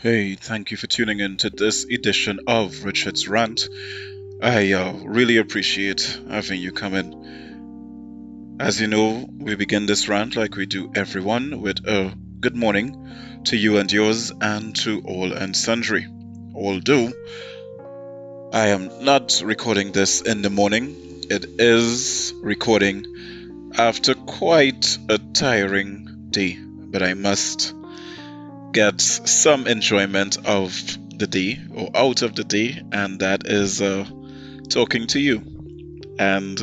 Hey, thank you for tuning in to this edition of Richard's Rant. I really appreciate having you come in. As you know, we begin this rant like we do everyone with a good morning to you and yours and to all and sundry. Although I am not recording this in the morning, it is recording after quite a tiring day, but I must get some enjoyment of the day or out of the day, and that is talking to you and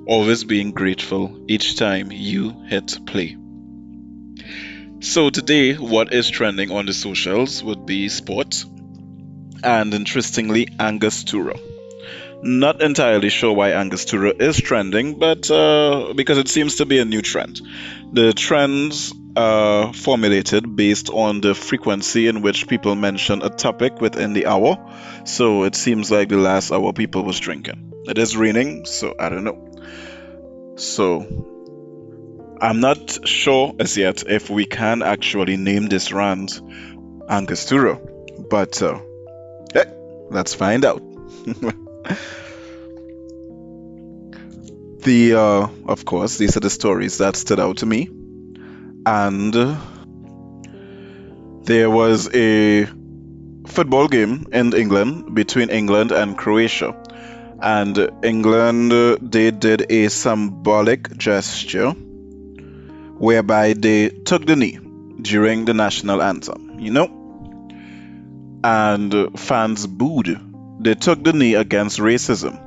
always being grateful each time you hit play. So, today, what is trending on the socials would be sport and interestingly, Angostura. Not entirely sure why Angostura is trending, but because it seems to be a new trend. The trends are formulated based on the frequency in which people mention a topic within the hour. So it seems like the last hour people was drinking. It is raining, so I don't know. So I'm not sure as yet if we can actually name this rant Angostura, but hey, let's find out. Of course, these are the stories that stood out to me. And there was a football game in England between England and Croatia. And England, they did a symbolic gesture whereby they took the knee during the national anthem, and fans booed. They took the knee against racism.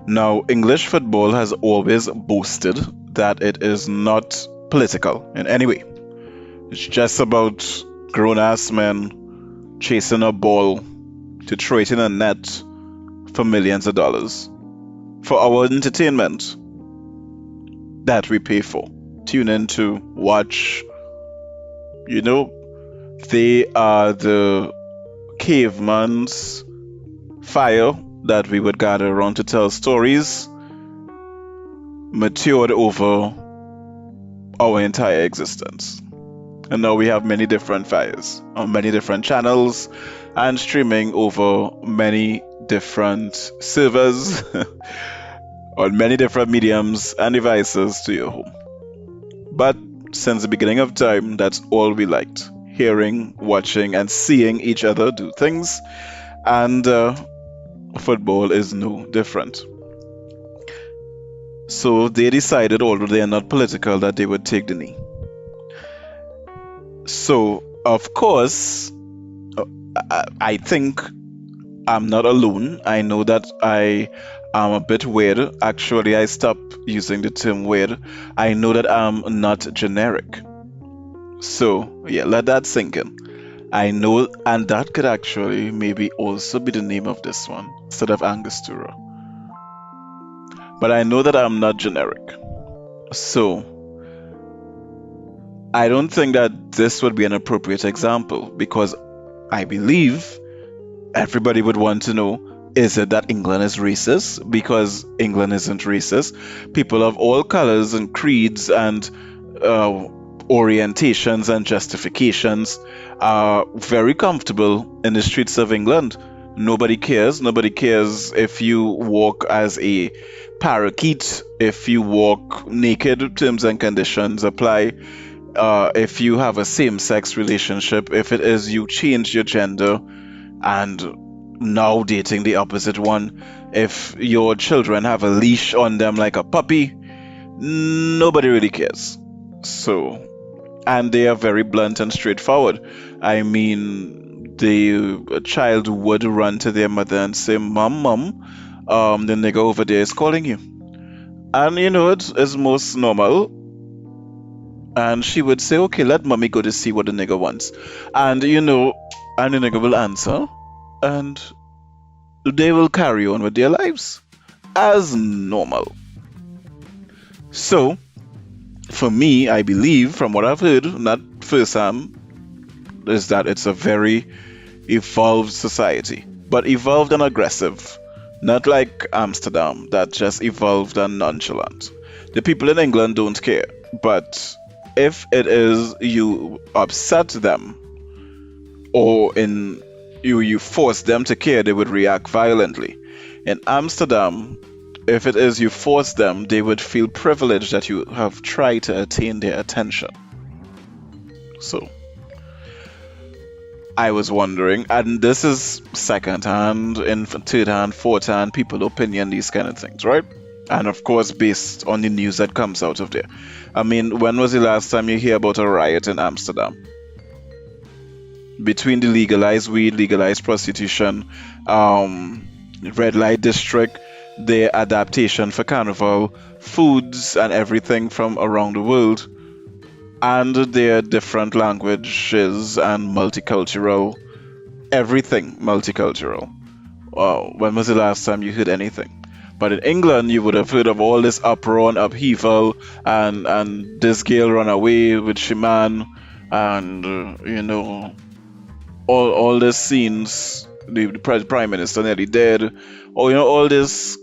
Now, English football has always boasted that it is not political in any way. It's just about grown ass men chasing a ball to throw it in a net for millions of dollars for our entertainment that we pay for. Tune in to watch. They are the caveman's fire that we would gather around to tell stories matured over our entire existence. And now we have many different fires on many different channels and streaming over many different servers on many different mediums and devices to your home. But since the beginning of time, that's all we liked. Hearing, watching, and seeing each other do things. And football is no different. So they decided, although they are not political, that they would take the knee. So, of course, I think I'm not alone. I know that I am a bit weird. Actually, I stopped using the term weird. I know that I'm not generic. So, yeah, let that sink in. I know, and that could actually maybe also be the name of this one instead of Angostura. But I know that I'm not generic. So, I don't think that this would be an appropriate example because I believe everybody would want to know, is it that England is racist? Because England isn't racist. People of all colors and creeds and orientations and justifications are very comfortable in the streets of England. Nobody cares. Nobody cares if you walk as a parakeet, if you walk naked, terms and conditions apply. If you have a same-sex relationship, if it is you change your gender and now dating the opposite one, if your children have a leash on them like a puppy, nobody really cares. So, and they are very blunt and straightforward. I mean, a child would run to their mother and say, Mom, the nigga over there is calling you. And it's most normal. And she would say, okay, let mommy go to see what the nigga wants. And the nigga will answer. And they will carry on with their lives as normal. So, for me, I believe, from what I've heard, not firsthand, is that it's a very evolved society. But evolved and aggressive. Not like Amsterdam, that just evolved and nonchalant. The people in England don't care. But if it is you upset them or in you force them to care, they would react violently. In Amsterdam, if it is you force them, they would feel privileged that you have tried to attain their attention. So I was wondering, and this is second hand, in third hand, fourth hand, people opinion, these kind of things, right? And of course, based on the news that comes out of there. I mean, when was the last time you hear about a riot in Amsterdam? Between the legalized weed, legalized prostitution, red light district, their adaptation for carnival, foods and everything from around the world, and their different languages and multicultural, everything multicultural. Wow, when was the last time you heard anything? But in England, you would have heard of all this uproar and upheaval, and this girl run away with she man, and all these scenes. The prime minister nearly dead, or all this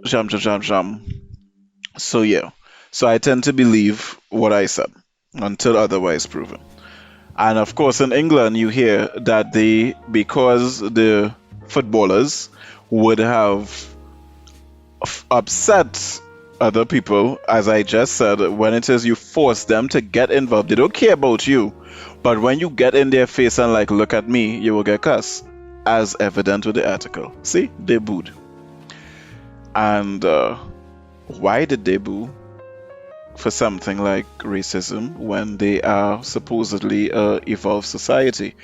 jam jam jam jam. So yeah, so I tend to believe what I said until otherwise proven. And of course, in England, you hear that because the footballers would have upset other people, as I just said, when it says you force them to get involved, they don't care about you. But when you get in their face and like, look at me, you will get cussed, as evident with the article. See, they booed. And why did they boo for something like racism when they are supposedly a evolved society?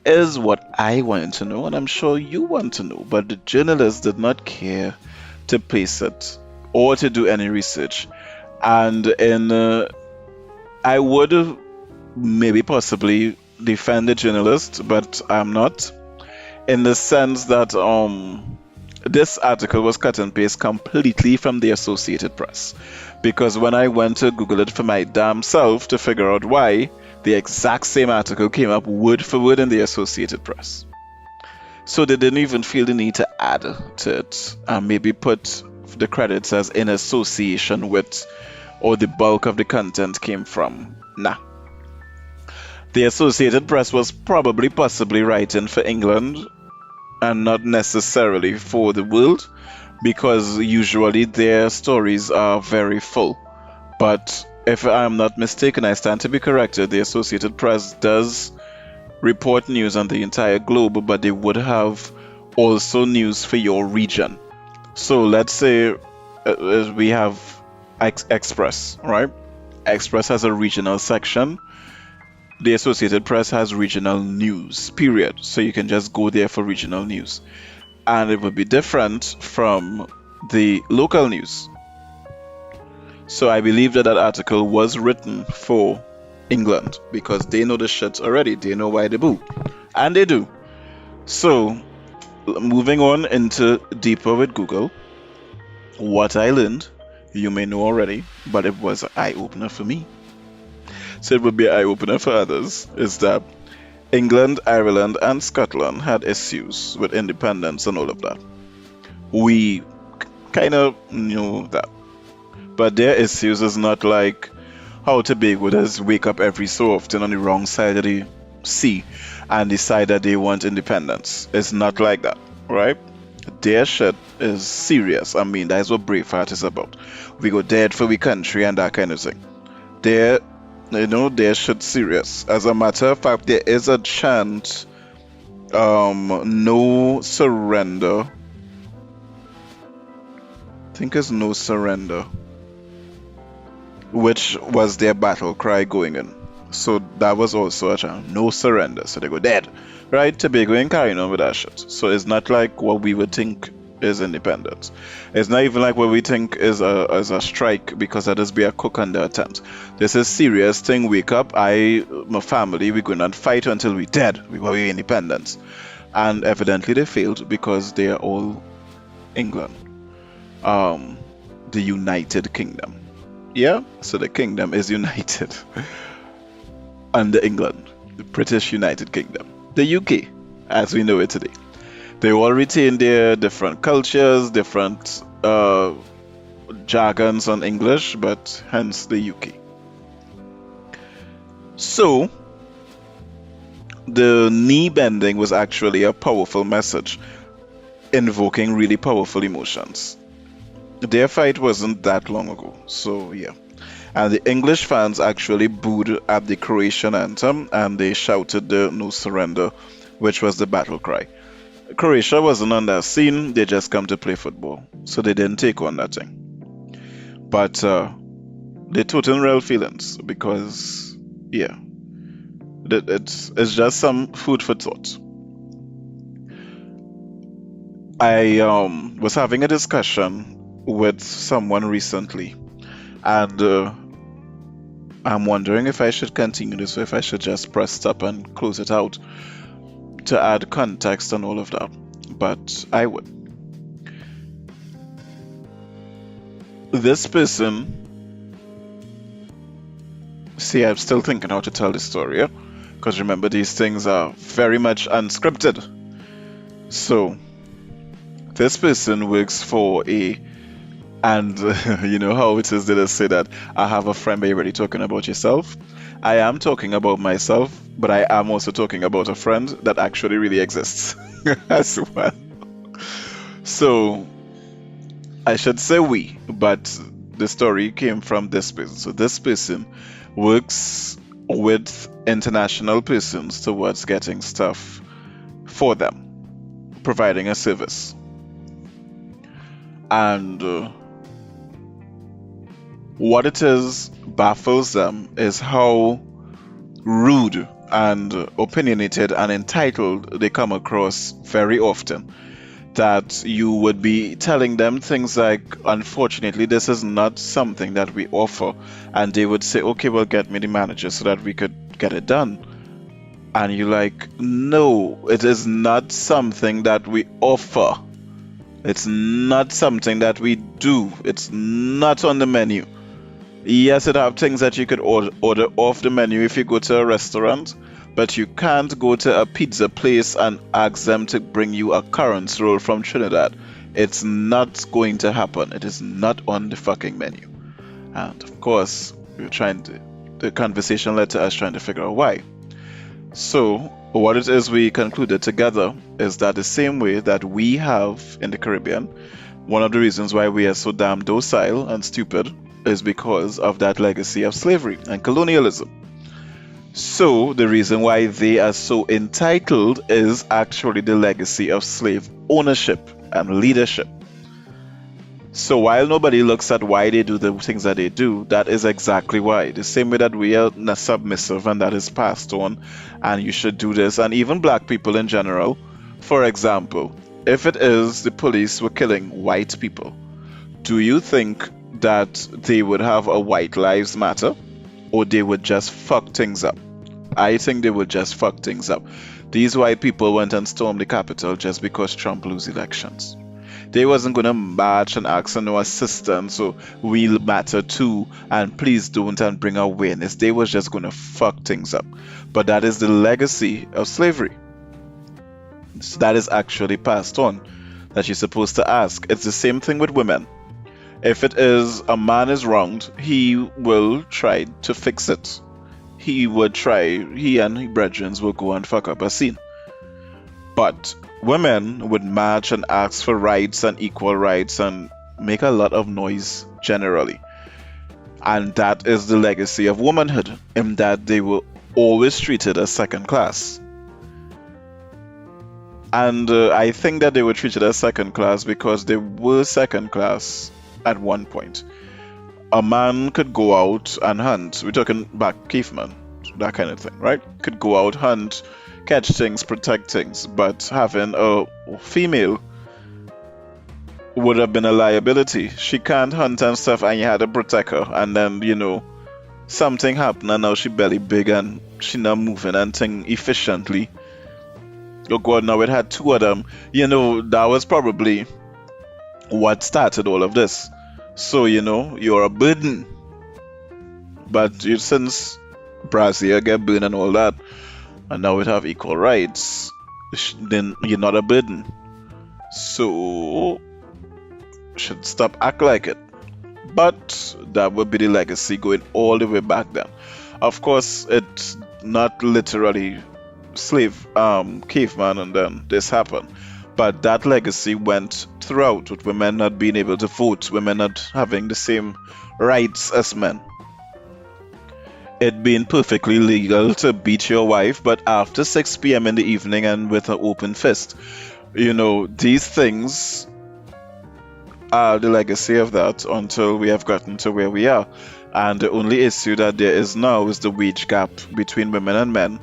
Is what I want to know, and I'm sure you want to know. But the journalists did not care to place it or to do any research. And I would maybe possibly defend the journalist, but I'm not, in the sense that this article was cut and paste completely from the Associated Press, because when I went to Google it for my damn self to figure out why, the exact same article came up word for word in the Associated Press. So they didn't even feel the need to add to it and maybe put the credits as in association with, or the bulk of the content came from. Nah. The Associated Press was possibly writing for England and not necessarily for the world, because usually their stories are very full. But if I'm not mistaken, I stand to be corrected, the Associated Press does report news on the entire globe, but they would have also news for your region. So let's say we have Express, right? Express has a regional section. The Associated Press has regional news, period. So you can just go there for regional news. And it would be different from the local news. So I believe that article was written for England, because they know the shit already. They know why they boo. And they do. So, moving on into deeper with Google, what I learned, you may know already, but it was an eye-opener for me. So it would be an eye-opener for others, is that England, Ireland, and Scotland had issues with independence and all of that. We kind of knew that. But their issues is not like how Tobago does wake up every so often on the wrong side of the sea and decide that they want independence. It's not like that, right? Their shit is serious. I mean, that's what Braveheart is about. We go dead for we country and that kind of thing. Their shit serious. As a matter of fact, there is a chant, no surrender. I think it's no surrender, which was their battle cry going in. So that was also a chant, no surrender. So they go dead, right? Tobago ain't carrying on with that shit. So it's not like what we would think is independence. It's not even like what we think is a strike, because that is be a cook under a tent. This is serious thing. Wake up, my family, we're going to fight until we dead. We want independence. And evidently they failed, because they are all England. The United Kingdom. Yeah, so the kingdom is united under England, the British United Kingdom, the UK, as we know it today. They all retain their different cultures, different jargons on English, but hence the UK. So, the knee bending was actually a powerful message, invoking really powerful emotions. Their fight wasn't that long ago, so yeah. And the English fans actually booed at the Croatian anthem and they shouted the no surrender, which was the battle cry. Croatia wasn't on that scene, they just come to play football, so they didn't take on that thing. But they took in real feelings because, yeah, it's just some food for thought. I was having a discussion with someone recently, and I'm wondering if I should continue this or if I should just press stop and close it out to add context and all of that. But I would. This person, see, I'm still thinking how to tell the story, yeah? Because remember, these things are very much unscripted. So, this person works for a, and you know how it is that I say that I have a friend, but you're already talking about yourself. I am talking about myself, but I am also talking about a friend that actually really exists as well. So, I should say we, but the story came from this person. So, this person works with international persons towards getting stuff for them, providing a service. And what it is baffles them is how rude and opinionated and entitled they come across very often. That you would be telling them things like, unfortunately, this is not something that we offer. And they would say, okay, well, get me the manager so that we could get it done. And you're like, no, it is not something that we offer. It's not something that we do. It's not on the menu. Yes, it have things that you could order off the menu if you go to a restaurant, but you can't go to a pizza place and ask them to bring you a currants roll from Trinidad. It's not going to happen. It is not on the fucking menu. And of course, the conversation led to us trying to figure out why. So, what it is we concluded together is that the same way that we have in the Caribbean, one of the reasons why we are so damn docile and stupid is because of that legacy of slavery and colonialism. So, the reason why they are so entitled is actually the legacy of slave ownership and leadership. So, while nobody looks at why they do the things that they do, that is exactly why. The same way that we are submissive and that is passed on, and you should do this, and even black people in general. For example, if it is the police were killing white people, do you think that they would have a White Lives Matter, or they would just fuck things up? I think they would just fuck things up. These white people went and stormed the Capitol just because Trump lose elections. They wasn't gonna march and ask for no assistance, so we'll matter too, and please don't and bring awareness. They was just gonna fuck things up. But that is the legacy of slavery. So that is actually passed on, that you're supposed to ask. It's the same thing with women. If it is a man is wronged, he will try to fix it. He and his brethren will go and fuck up a scene. But women would march and ask for rights and equal rights and make a lot of noise generally. And that is the legacy of womanhood, in that they were always treated as second class. And I think that they were treated as second class because they were second class at one point. A man could go out and hunt. We're talking back caveman, that kind of thing, right? Could go out, hunt, catch things, protect things. But having a female would have been a liability. She can't hunt and stuff, and you had to protect her. And then, something happened, and now she belly big and she not moving and thing efficiently. Oh God, now it had two of them. That was probably what started all of this. So, you're a burden. But since Brazil get burned and all that, and now it have equal rights, then you're not a burden. So, should stop act like it. But that would be the legacy going all the way back then. Of course, it's not literally slave caveman, and then this happened. But that legacy went throughout, with women not being able to vote, women not having the same rights as men. It being perfectly legal to beat your wife, but after 6 p.m. in the evening and with an open fist. These things are the legacy of that until we have gotten to where we are. And the only issue that there is now is the wage gap between women and men.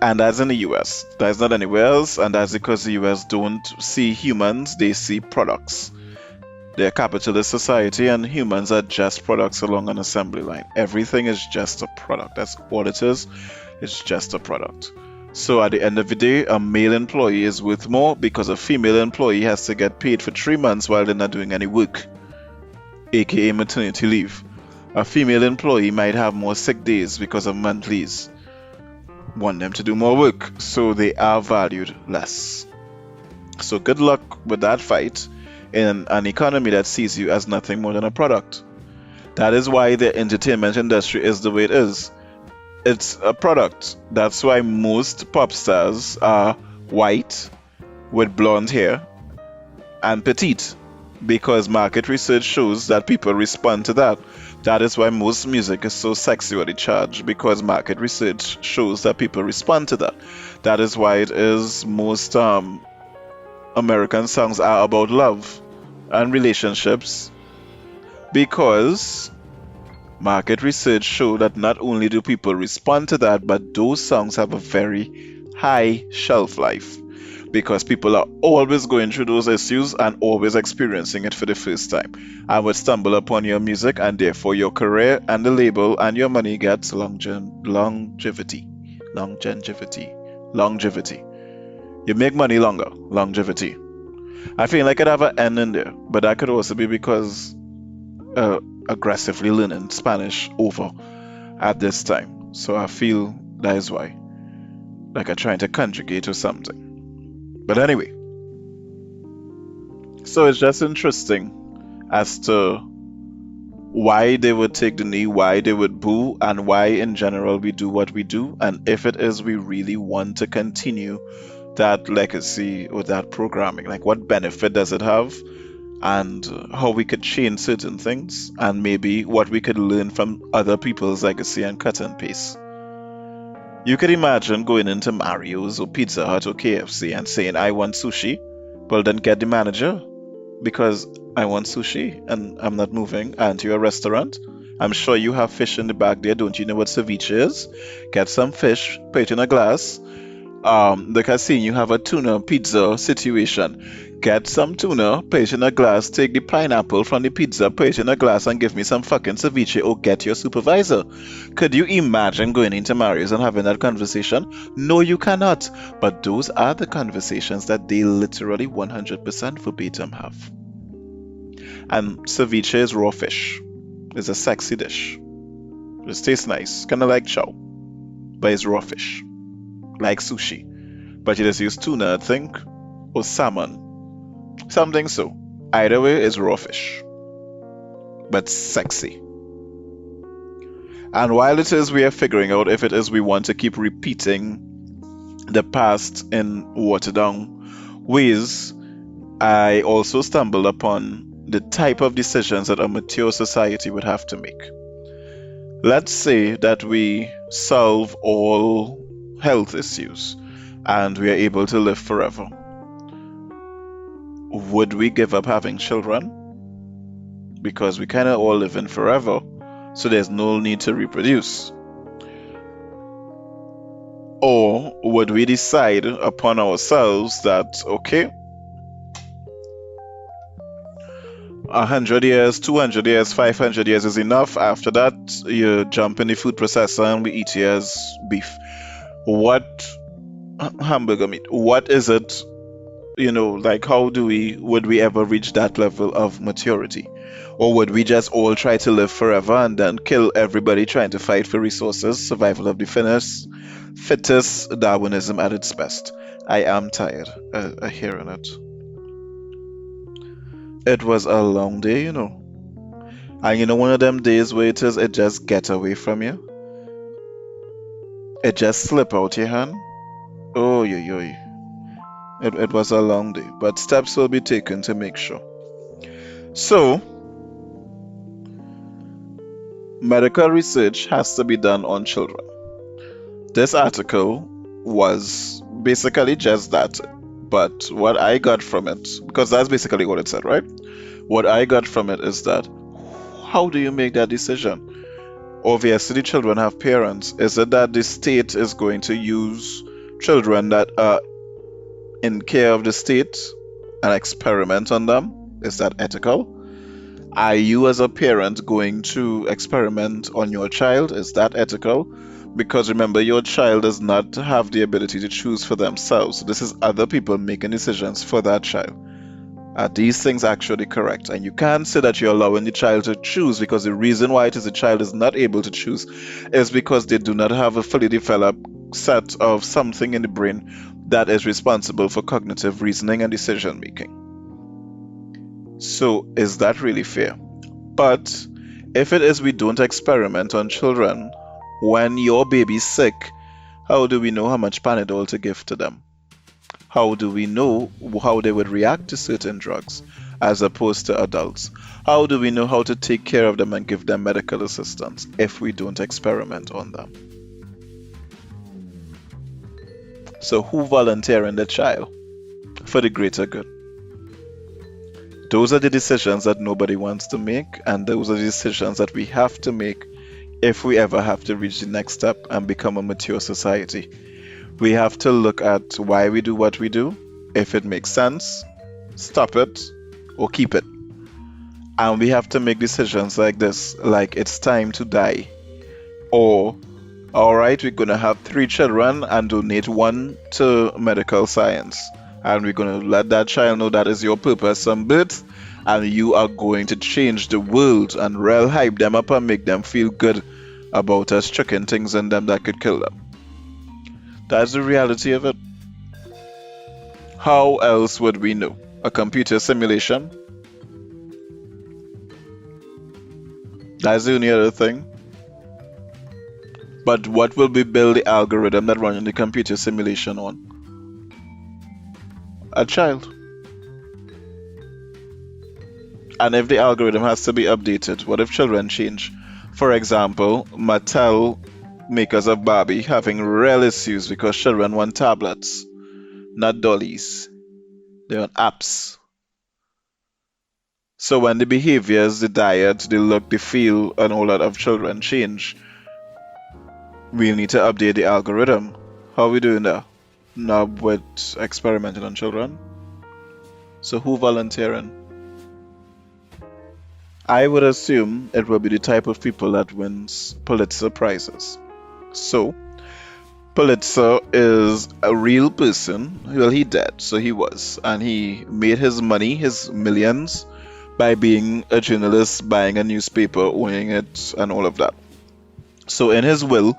And that's in the US. That's not anywhere else, and that's because the US don't see humans, they see products. They're a capitalist society, and humans are just products along an assembly line. Everything is just a product. That's all it is. It's just a product. So at the end of the day, a male employee is worth more because a female employee has to get paid for 3 months while they're not doing any work, aka maternity leave. A female employee might have more sick days because of monthlies. Want them to do more work, so they are valued less. So good luck with that fight in an economy that sees you as nothing more than a product. That is why the entertainment industry is the way it is. It's a product. That's why most pop stars are white with blonde hair and petite, because market research shows that people respond to that. That is why most music is so sexually charged, because market research shows that people respond to that. That is why it is most American songs are about love and relationships, because market research show that not only do people respond to that, but those songs have a very high shelf life, because people are always going through those issues and always experiencing it for the first time, and would stumble upon your music, and therefore your career and the label and your money gets longevity. You make money longer. Longevity. I feel like it have an N in there, but that could also be because aggressively learning Spanish over at this time. So I feel that is why. Like I'm trying to conjugate or something. But anyway. So it's just interesting as to why they would take the knee, why they would boo, and why in general we do what we do, and if it is we really want to continue that legacy or that programming, like what benefit does it have, and how we could change certain things, and maybe what we could learn from other people's legacy and cut and paste. You could imagine going into Mario's or Pizza Hut or KFC and saying, I want sushi. Well, then get the manager, because I want sushi and I'm not moving. And to your restaurant, I'm sure you have fish in the back there. Don't you know what ceviche is? Get some fish, put it in a glass. The casino, you have a tuna pizza situation. Get some tuna, put it in a glass, take the pineapple from the pizza, put it in a glass, and give me some fucking ceviche, or get your supervisor. Could you imagine going into Mario's and having that conversation? No, you cannot. But those are the conversations that they literally 100% verbatim have. And ceviche is raw fish. It's a sexy dish. It tastes nice, kind of like chow, but it's raw fish. Like sushi, but you just use tuna, I think, or salmon, something so. Either way, it's raw fish, but sexy. And while it is we are figuring out if it is we want to keep repeating the past in watered down ways, I also stumbled upon the type of decisions that a mature society would have to make. Let's say that we solve all health issues and we are able to live forever. Would we give up having children? Because we kind of all live in forever, so there's no need to reproduce. Or would we decide upon ourselves that, okay, 100 years, 200 years, 500 years is enough. After that, you jump in the food processor and we eat you as beef. What hamburger meat? What is it? Like how would we ever reach that level of maturity? Or would we just all try to live forever and then kill everybody trying to fight for resources, survival of the fittest, Darwinism at its best? I am tired of hearing it. It was a long day, And one of them days where it just get away from you. It just slip out your hand. Oh, yo, yo. It was a long day, but steps will be taken to make sure. So, medical research has to be done on children. This article was basically just that. But what I got from it, because that's basically what it said, right? What I got from it is that how do you make that decision? Obviously, the children have parents. Is it that the state is going to use children that are in care of the state and experiment on them? Is that ethical? Are you, as a parent, going to experiment on your child? Is that ethical? Because remember, your child does not have the ability to choose for themselves. This is other people making decisions for that child. Are these things actually correct? And you can't say that you're allowing the child to choose, because the reason why it is the child is not able to choose is because they do not have a fully developed set of something in the brain that is responsible for cognitive reasoning and decision making. So, is that really fair? But if it is we don't experiment on children, when your baby's sick, how do we know how much Panadol to give to them? How do we know how they would react to certain drugs as opposed to adults? How do we know how to take care of them and give them medical assistance if we don't experiment on them? So who volunteering the child for the greater good? Those are the decisions that nobody wants to make, and those are the decisions that we have to make if we ever have to reach the next step and become a mature society. We have to look at why we do what we do, if it makes sense, stop it, or keep it. And we have to make decisions like this, like it's time to die. Or, alright, we're gonna have 3 children and donate 1 to medical science. And we're gonna let that child know that is your purpose on birth, and you are going to change the world and real hype them up and make them feel good about us chucking things in them that could kill them. That's the reality of it. How else would we know? A computer simulation? That's the only other thing. But what will we build the algorithm that runs the computer simulation on? A child. And if the algorithm has to be updated, what if children change? For example, Mattel, makers of Barbie, having real issues because children want tablets, not dollies. They want apps. So when the behaviors, the diet, the look, the feel, and all that of children change, we'll need to update the algorithm. How are we doing that? Now with experimenting on children. So who volunteering? I would assume it will be the type of people that wins Pulitzer Prizes. So, Pulitzer is a real person. Well, he dead, so he was. And he made his money, his millions, by being a journalist, buying a newspaper, owning it, and all of that. So in his will,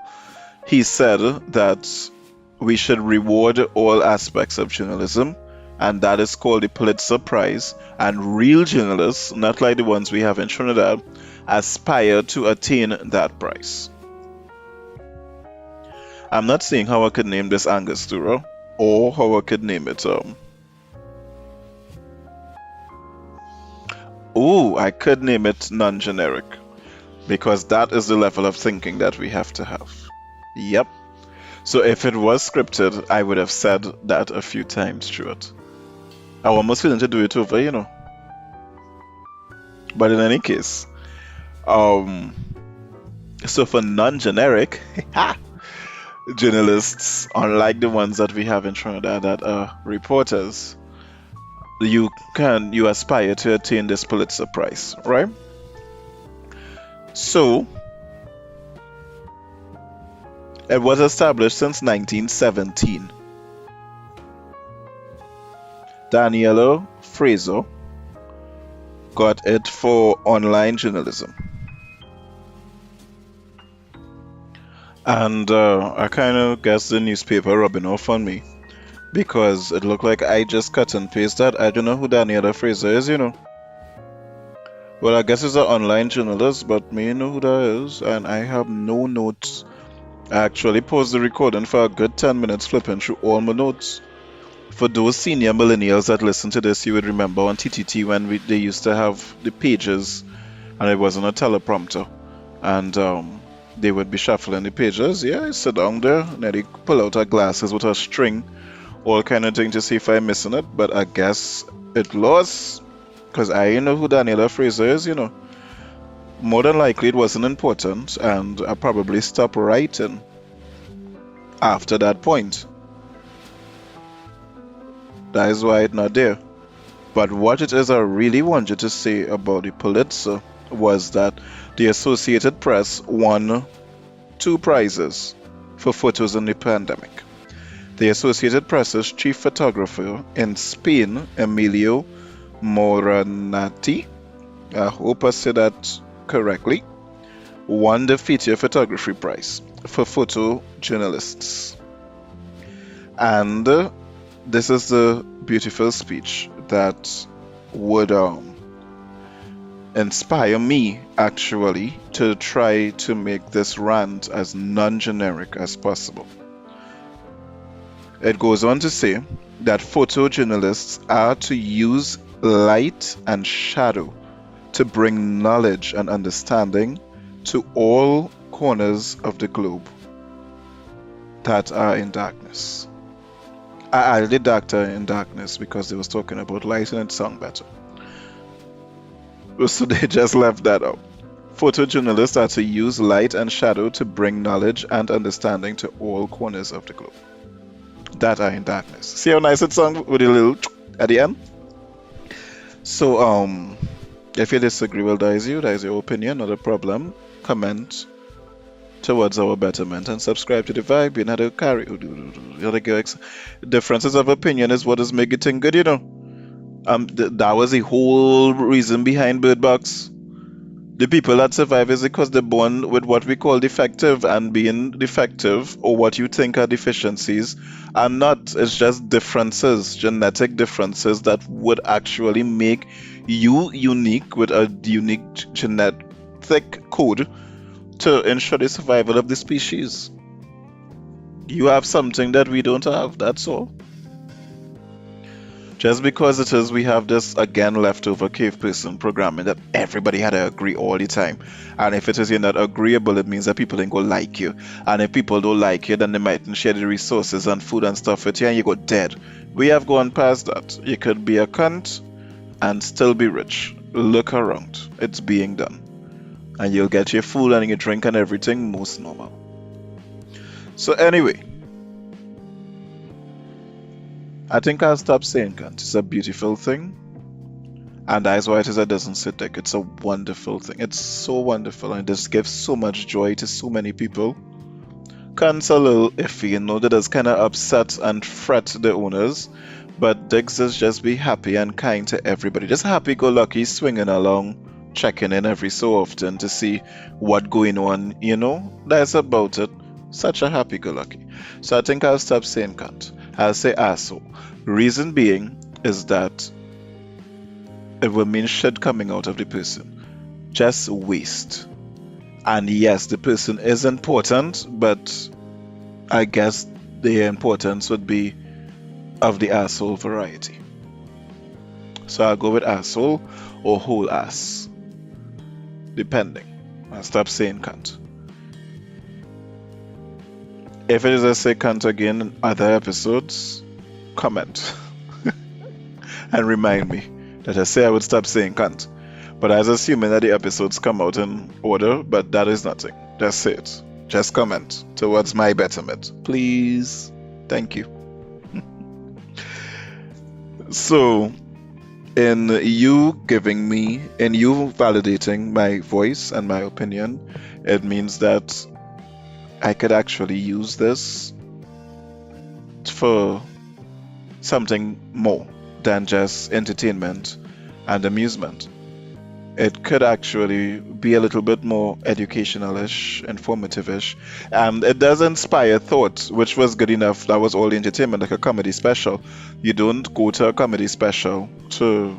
he said that we should reward all aspects of journalism, and that is called the Pulitzer Prize. And real journalists, not like the ones we have in Trinidad, aspire to attain that prize. I'm not saying how I could name this Angostura, or how I could name it I could name it non-generic, because that is the level of thinking that we have to have. Yep. So if it was scripted, I would have said that a few times through it. I almost feeling to do it over. But in any case, so for non-generic, journalists, unlike the ones that we have in Trinidad that are reporters, you aspire to attain this Pulitzer Prize, right? So, it was established since 1917. Daniela Fraser got it for online journalism. And I kind of guess the newspaper rubbing off on me, because it looked like I just cut and paste that. I don't know who Daniela Fraser is. Well, I guess it's an online journalist, but me know who that is, and I have no notes I actually paused the recording for a good 10 minutes flipping through all my notes. For those senior millennials that listen to this, you would remember on TTT when they used to have the pages and it wasn't a teleprompter. And they would be shuffling the pages. Yeah, I sit down there and then they pull out her glasses with a string, all kind of thing to see if I'm missing it. But I guess it lost because I know who Daniela Fraser is, More than likely it wasn't important and I probably stopped writing after that point. That is why it's not there. But what it is I really wanted to say about the Pulitzer was that the Associated Press won 2 prizes for photos in the pandemic. The Associated Press's chief photographer in Spain, Emilio Moronettie, I hope I said that correctly, won the Feature Photography Prize for photojournalists. And this is the beautiful speech that would inspire me actually to try to make this rant as non-generic as possible. It goes on to say that photojournalists are to use light and shadow to bring knowledge and understanding to all corners of the globe that are in darkness. I added doctor in darkness because they was talking about light and it sounded better. So they just left that out. Photojournalists are to use light and shadow to bring knowledge and understanding to all corners of the globe that are in darkness. See how nice it sounds with a little at the end? So if you disagree, well, that is your opinion, not a problem. Comment towards our betterment and subscribe to the vibe. You know how to carry. Differences of opinion is what is making thing good, that was the whole reason behind Bird Box. The people that survive is because they're born with what we call defective, and being defective or what you think are deficiencies are not. It's just differences, genetic differences that would actually make you unique with a unique genetic code to ensure the survival of the species. You have something that we don't have, that's all. Just because it is, we have this again leftover cave person programming that everybody had to agree all the time. And if it is you're not agreeable, it means that people ain't gonna like you. And if people don't like you, then they mightn't share the resources and food and stuff with you and you go dead. We have gone past that. You could be a cunt and still be rich. Look around. It's being done. And you'll get your food and your drink and everything most normal. So anyway, I think I'll stop saying cunt. It's a beautiful thing. And as white as it doesn't sit there, it's a wonderful thing. It's so wonderful and this gives so much joy to so many people. Cunt's a little iffy, that does kind of upset and fret the owners. But Diggs is just be happy and kind to everybody. Just happy-go-lucky, swinging along, checking in every so often to see what going on, That's about it. Such a happy-go-lucky. So I think I'll stop saying cunt. I'll say asshole. Reason being is that it will mean shit coming out of the person. Just waste. And yes, the person is important, but I guess the importance would be of the asshole variety. So I'll go with asshole or whole ass. Depending. I'll stop saying cunt. If it is a say cunt again in other episodes, comment and remind me that I say I would stop saying cunt. But I was assuming that the episodes come out in order, but that is nothing. Just say it. Just comment towards my betterment. Please. Thank you. So, in you validating my voice and my opinion, it means that I could actually use this for something more than just entertainment and amusement. It could actually be a little bit more educational-ish, informative-ish, and it does inspire thought, which was good enough. That was all the entertainment, like a comedy special. You don't go to a comedy special to,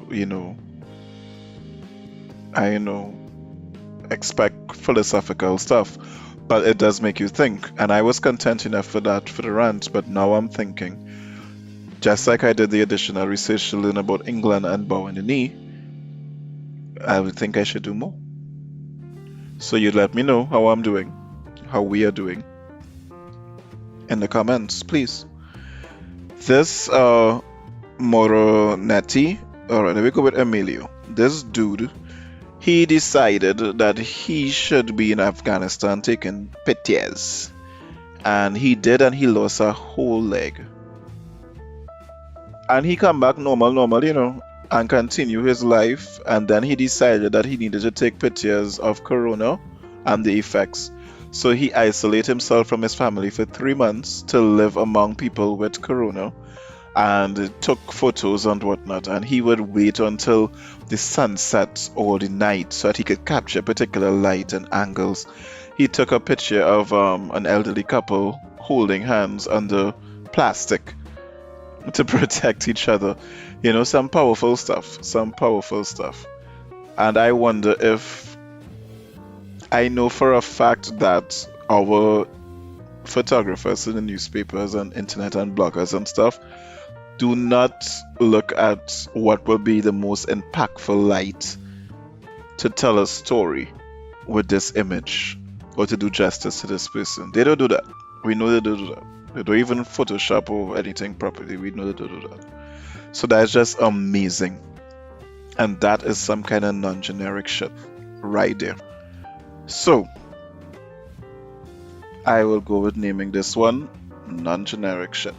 expect philosophical stuff. But it does make you think. And I was content enough for that for the rant, but now I'm thinking, just like I did the additional research to learn about England and bowing the knee, I would think I should do more. So you let me know how I'm doing, how we are doing in the comments, please. This moronettie, alright, let me go with Emilio. This dude, he decided that he should be in Afghanistan taking pictures. And he did, and he lost a whole leg. And he come back normal, and continue his life. And then he decided that he needed to take pictures of Corona and the effects. So he isolated himself from his family for 3 months to live among people with Corona and took photos and whatnot. And he would wait until the sunset or the night so that he could capture particular light and angles. He took a picture of an elderly couple holding hands under plastic to protect each other. Some powerful stuff. And I wonder if, I know for a fact that our photographers in the newspapers and internet and bloggers and stuff do not look at what will be the most impactful light to tell a story with this image or to do justice to this person. They don't do that. We know they don't do that. They don't even Photoshop or anything properly. We know they don't do that. So that's just amazing. And that is some kind of non-generic shit right there. So I will go with naming this one non-generic shit.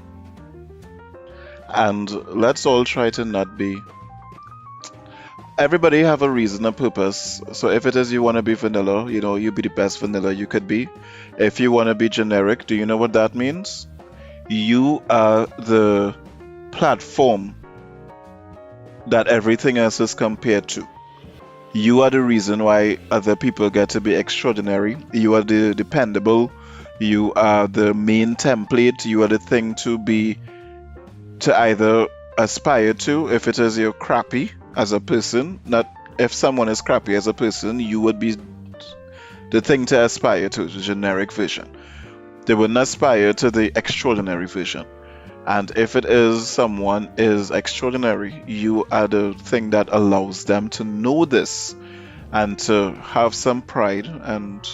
And let's all try to not be. Everybody have a reason, a purpose. So if it is you want to be vanilla, you be the best vanilla you could be. If you want to be generic, do you know what that means? You are the platform that everything else is compared to. You are the reason why other people get to be extraordinary. You are the dependable. You are the main template. You are the thing to either aspire to. If it is you're crappy as a person, not if someone is crappy as a person, you would be the thing to aspire to, the generic vision. They wouldn't aspire to the extraordinary vision. And if it is someone is extraordinary, you are the thing that allows them to know this and to have some pride and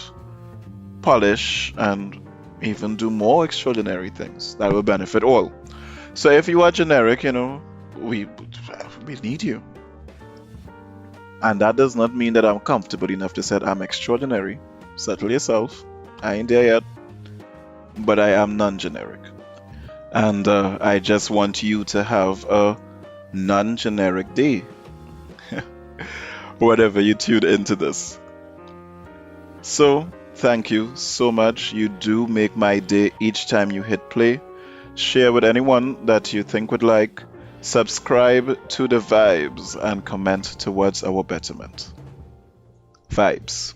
polish and even do more extraordinary things that will benefit all. So if you are generic, we need you. And that does not mean that I'm comfortable enough to say I'm extraordinary. Settle yourself. I ain't there yet. But I am non-generic. And I just want you to have a non-generic day. Whatever you tune into this. So, thank you so much. You do make my day each time you hit play. Share with anyone that you think would like. Subscribe to the vibes and comment towards our betterment. Vibes.